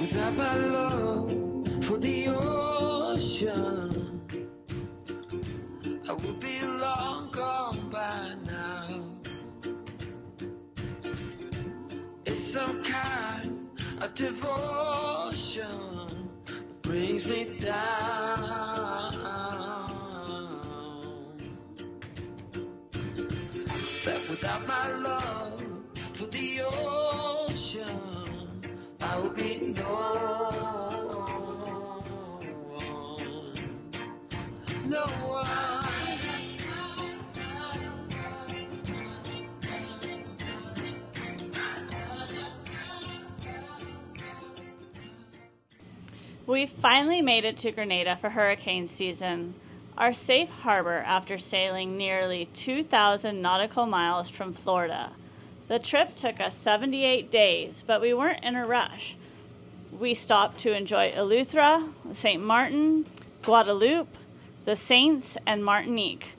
Without my love for the ocean, I would be long gone by now. It's some kind of devotion that brings me down. That without my love for the ocean, I would be no one. We finally made it to Grenada for hurricane season, our safe harbor after sailing nearly 2,000 nautical miles from Florida. The trip took us 78 days, but we weren't in a rush. We stopped to enjoy Eleuthera, St. Martin, Guadeloupe, the Saints, and Martinique,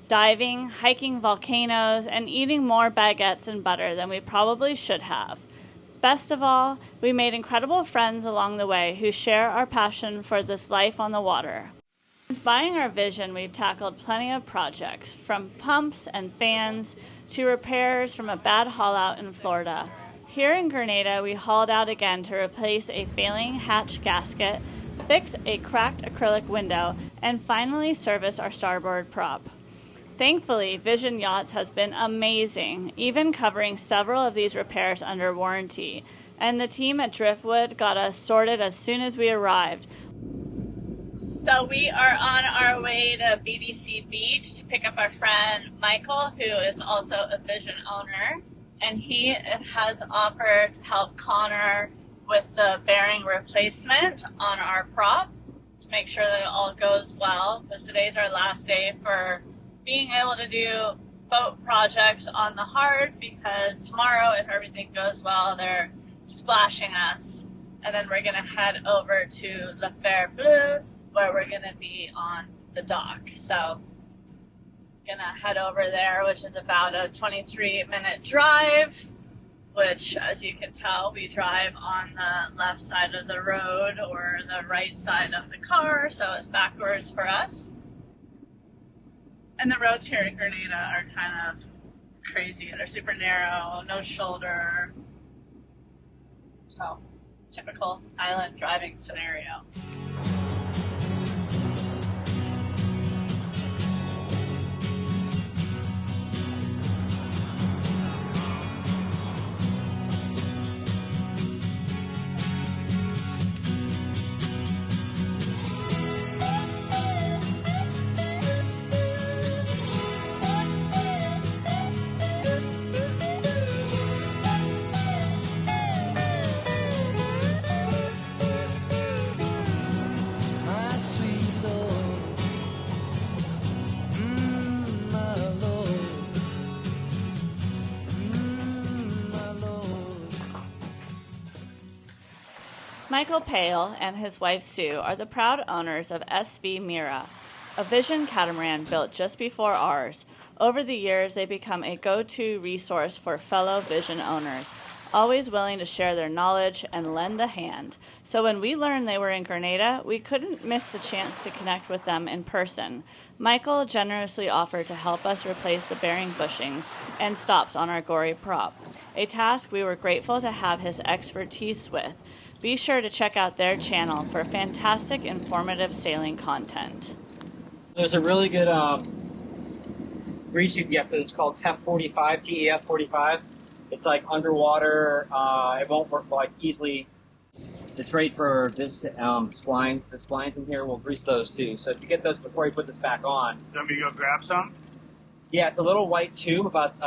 diving, hiking volcanoes, and eating more baguettes and butter than we probably should have. Best of all, we made incredible friends along the way who share our passion for this life on the water. Since buying our vision, we've tackled plenty of projects, from pumps and fans to repairs from a bad haul-out in Florida. Here in Grenada, we hauled out again to replace a failing hatch gasket, fix a cracked acrylic window, and finally service our starboard prop. Thankfully, Vision Yachts has been amazing, even covering several of these repairs under warranty, and the team at Driftwood got us sorted as soon as we arrived. So we are on our way to BBC Beach to pick up our friend Michael, who is also a Vision owner, and he has offered to help Connor with the bearing replacement on our prop to make sure that it all goes well, because today's our last day for being able to do boat projects on the hard, because tomorrow, if everything goes well, they're splashing us, and then we're going to head over to La Fer Bleu, where we're going to be on the dock. So going to head over there, which is about a 23-minute drive, which, as you can tell, we drive on the left side of the road or the right side of the car, so it's backwards for us. And the roads here in Grenada are kind of crazy. They're super narrow, no shoulder. So, typical island driving scenario. Michael Pale and his wife Sue are the proud owners of SV Mira, a Vision catamaran built just before ours. Over the years, they've become a go-to resource for fellow Vision owners, always willing to share their knowledge and lend a hand. So when we learned they were in Grenada, we couldn't miss the chance to connect with them in person. Michael generously offered to help us replace the bearing bushings and stops on our Gori Prop, a task we were grateful to have his expertise with. Be sure to check out their channel for fantastic, informative sailing content. There's a really good grease you can get for this called TEF45, TEF45. It's like underwater. It won't work like easily. It's great for this splines. The splines in here will grease those too. So if you get those before you put this back on. You want me to go grab some? Yeah, it's a little white tube, about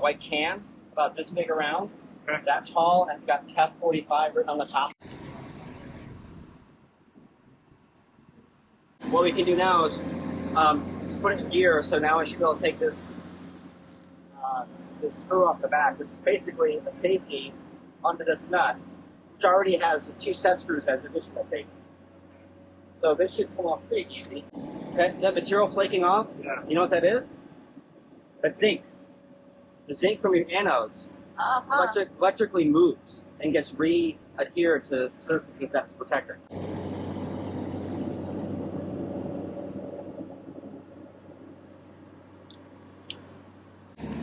white can, about this big around. Okay. That tall, and it's got TEF45 written on the top. What we can do now is put it in gear. So now I should be able to take this this screw off the back, which is basically a safety onto this nut, which already has 2 set screws as additional safety. So this should come off pretty easy. That material flaking off, Yeah. You know what that is? That's zinc. The zinc from your anodes electrically moves and gets adhere to certain that's protecting.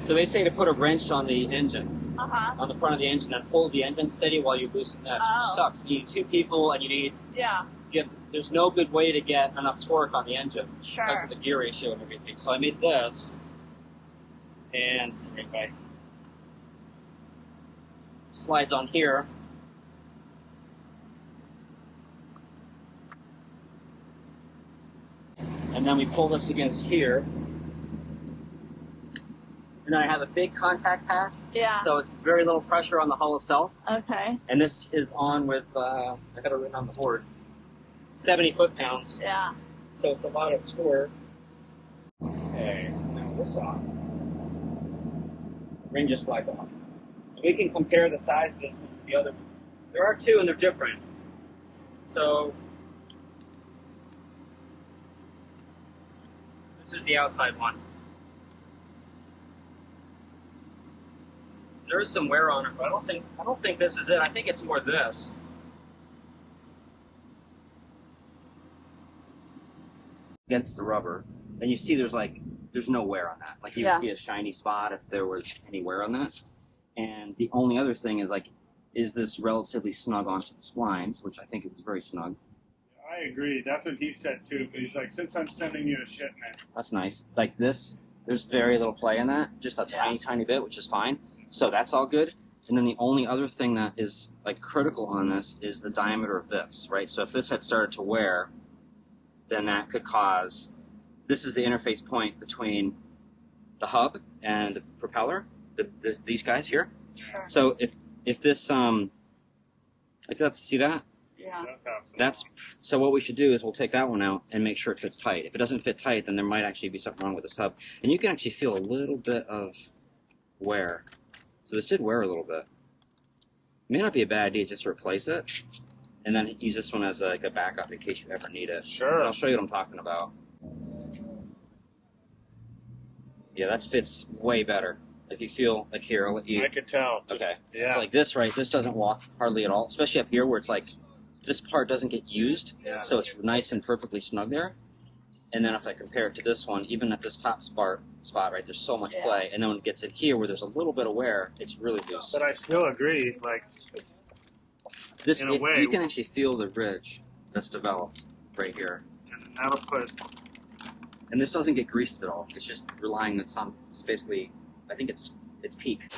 So they say to put a wrench on the engine, on the front of the engine, and hold the engine steady while you loosen that. Which sucks. You need 2 people, and you need. There's no good way to get enough torque on the engine because of the gear ratio and everything. So I made this, and slides on here. And then we pull this against here. And then I have a big contact patch. So it's very little pressure on the hull itself. Okay. And this is on with, I got it written on the board, 70 foot-pounds. So it's a lot of torque. Okay, so now this off. The ring just slides off. We can compare the size of this one to the other one. There are 2 and they're different. So this is the outside one. There is some wear on it, but I don't think this is it. I think it's more this. Against the rubber, and you see there's no wear on that. Like you would see a shiny spot if there was any wear on that. And the only other thing is is this relatively snug onto the splines, which I think it was very snug. I agree. That's what he said too. But he's like, since I'm sending you a shipment. That's nice. Like this, there's very little play in that. Just a tiny bit, which is fine. So that's all good. And then the only other thing that is critical on this is the diameter of this, right? So if this had started to wear, then that could cause, this is the interface point between the hub and the propeller, these guys here. So if this, let's see that? That's, so what we should do is we'll take that one out and make sure it fits tight. If it doesn't fit tight, then there might actually be something wrong with this hub. And you can actually feel a little bit of wear. So this did wear a little bit. It may not be a bad idea just to replace it, and then use this one as a backup in case you ever need it. Sure. But I'll show you what I'm talking about. Yeah, that fits way better. If you feel here, I'll let you. I could tell. Okay. Yeah. So like this, right? This doesn't walk hardly at all, especially up here where it's this part doesn't get used, so it's nice and perfectly snug there. And then if I compare it to this one, even at this top spot, right, there's so much play. And then when it gets in here where there's a little bit of wear, it's really loose. But I still agree, this, in a way, you can actually feel the ridge that's developed right here. And that'll put. And this doesn't get greased at all. It's just relying on some, it's basically, I think it's peak.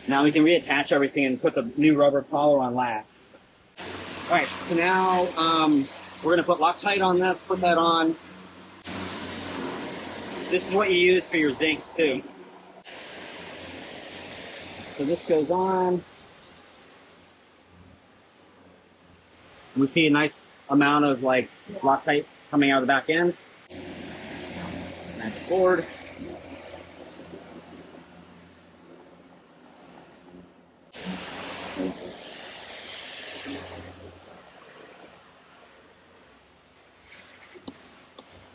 Now we can reattach everything and put the new rubber collar on last. All right, so now we're gonna put Loctite on this, put that on. This is what you use for your zincs too. So this goes on. We see a nice amount of Loctite coming out of the back end. Match the board.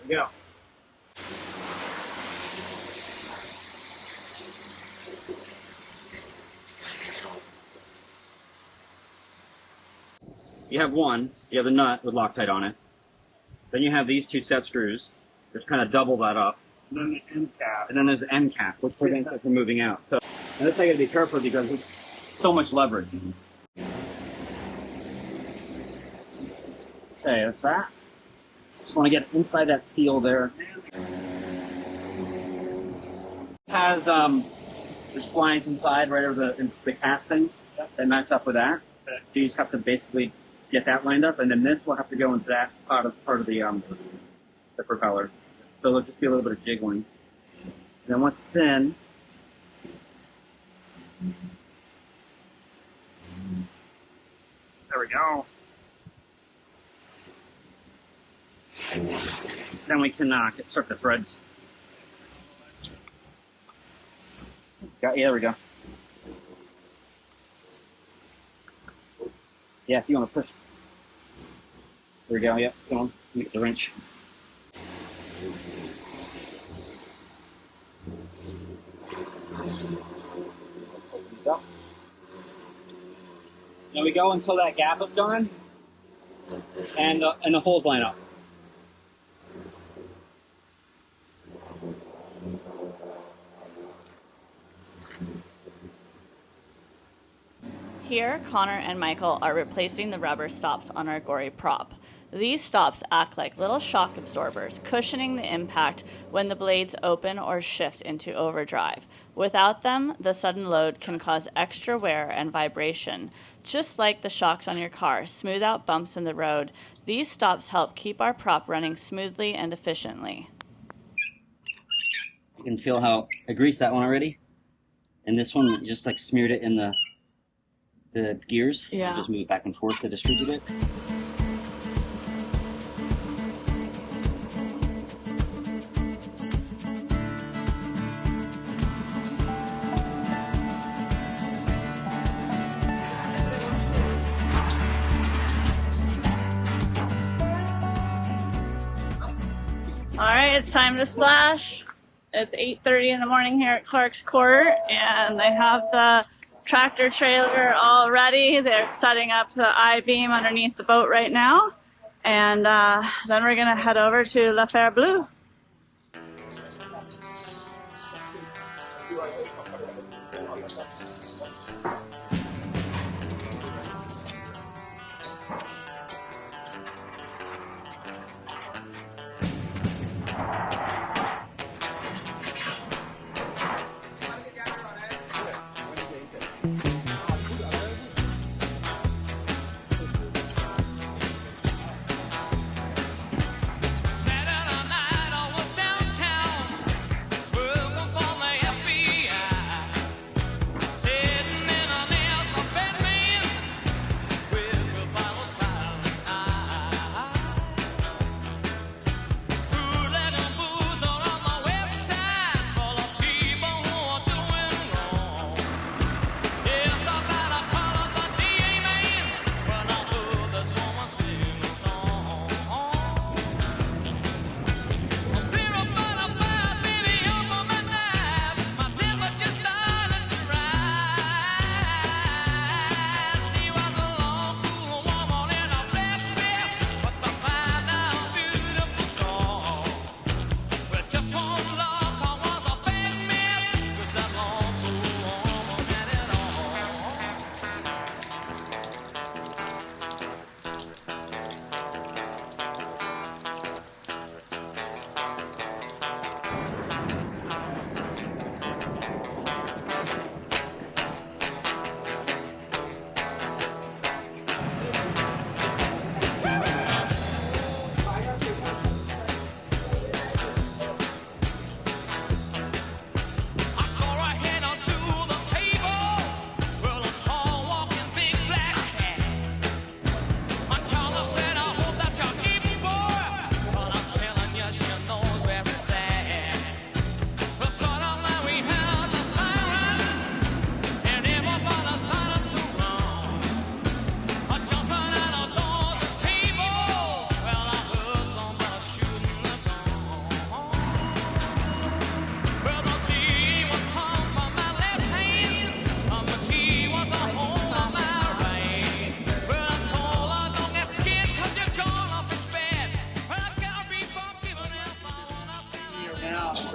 There we go. You have the nut with Loctite on it. Then you have these 2 set screws, which kind of double that up. And then the end cap. And then there's the end cap, which prevents it from moving out. So, and this I gotta be careful because there's so much leverage. Okay, that's that. Just want to get inside that seal there. It has there's splines inside right over the castings that match up with that. So you just have to basically get that lined up, and then this will have to go into that part of the propeller. So there'll just be a little bit of jiggling. And then once it's in, there we go. Then we can start the threads. Yeah, there we go. Yeah, if you want to push. There we go. Yep, it's going. Get the wrench. There we go until that gap is gone, and the holes line up. Here, Connor and Michael are replacing the rubber stops on our Gori Prop. These stops act like little shock absorbers, cushioning the impact when the blades open or shift into overdrive. Without them, the sudden load can cause extra wear and vibration. Just like the shocks on your car smooth out bumps in the road, these stops help keep our prop running smoothly and efficiently. You can feel how I greased that one already, and this one just like smeared it in the gears. Yeah. Just move it back and forth to distribute it. All right, it's time to splash. It's 8:30 in the morning here at Clarke's Court, and they have the tractor trailer all ready. They're setting up the I-beam underneath the boat right now, and then we're gonna head over to La Fer Bleu.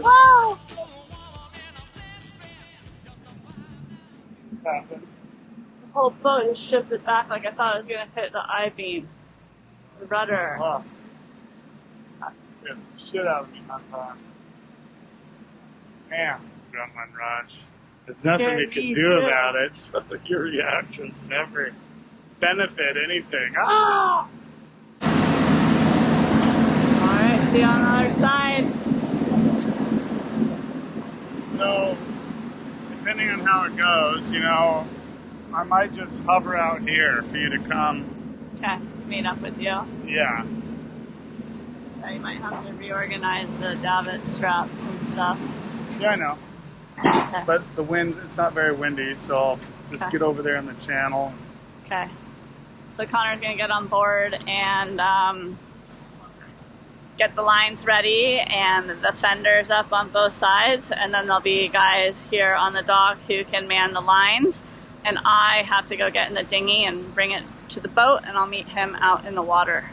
Oh! Happened. The whole boat just shifted back like I thought it was going to hit the I-beam. The rudder. Oh. Scared the shit out of me one time. Man, adrenaline rush. There's nothing you Scared can me do too. about it, so your reactions never benefit anything. Ah! Alright, see you on the other side. So, depending on how it goes, you know, I might just hover out here for you to come. Okay, meet up with you. Yeah. So you might have to reorganize the davit straps and stuff. Yeah, I know. Okay. But the wind, it's not very windy, so I'll just Okay. get over there in the channel. Okay. So Connor's going to get on board and get the lines ready and the fenders up on both sides, and then there'll be guys here on the dock who can man the lines, and I have to go get in the dinghy and bring it to the boat, and I'll meet him out in the water.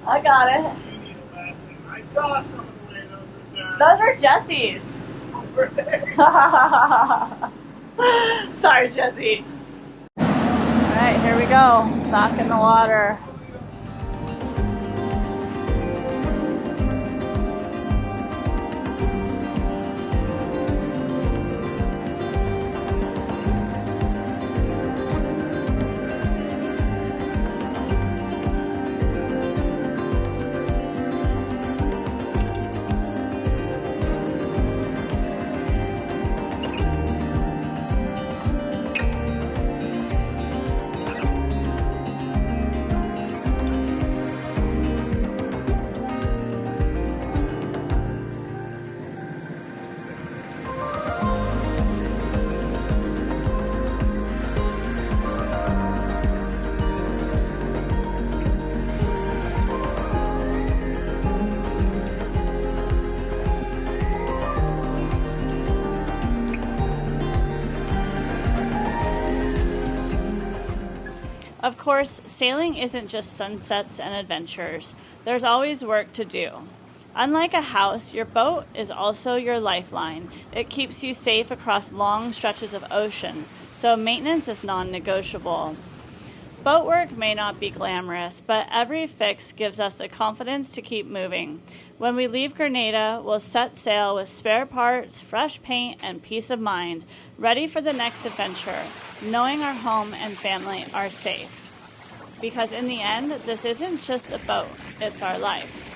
I got it. You need a lesson. I saw some of the way those are done. Those are Jesse's. Over there. Sorry, Jesse. Alright, here we go. Back in the water. Of course, sailing isn't just sunsets and adventures. There's always work to do. Unlike a house, your boat is also your lifeline. It keeps you safe across long stretches of ocean, so maintenance is non-negotiable. Boat work may not be glamorous, but every fix gives us the confidence to keep moving. When we leave Grenada, we'll set sail with spare parts, fresh paint, and peace of mind, ready for the next adventure, knowing our home and family are safe. Because in the end, this isn't just a boat, it's our life.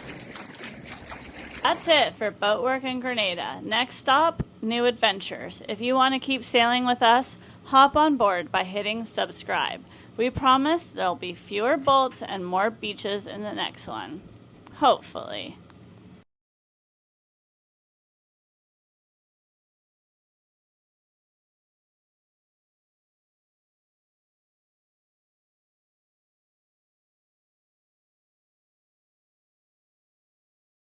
That's it for Boat Work in Grenada. Next stop, new adventures. If you want to keep sailing with us, hop on board by hitting subscribe. We promise there'll be fewer bolts and more beaches in the next one. Hopefully.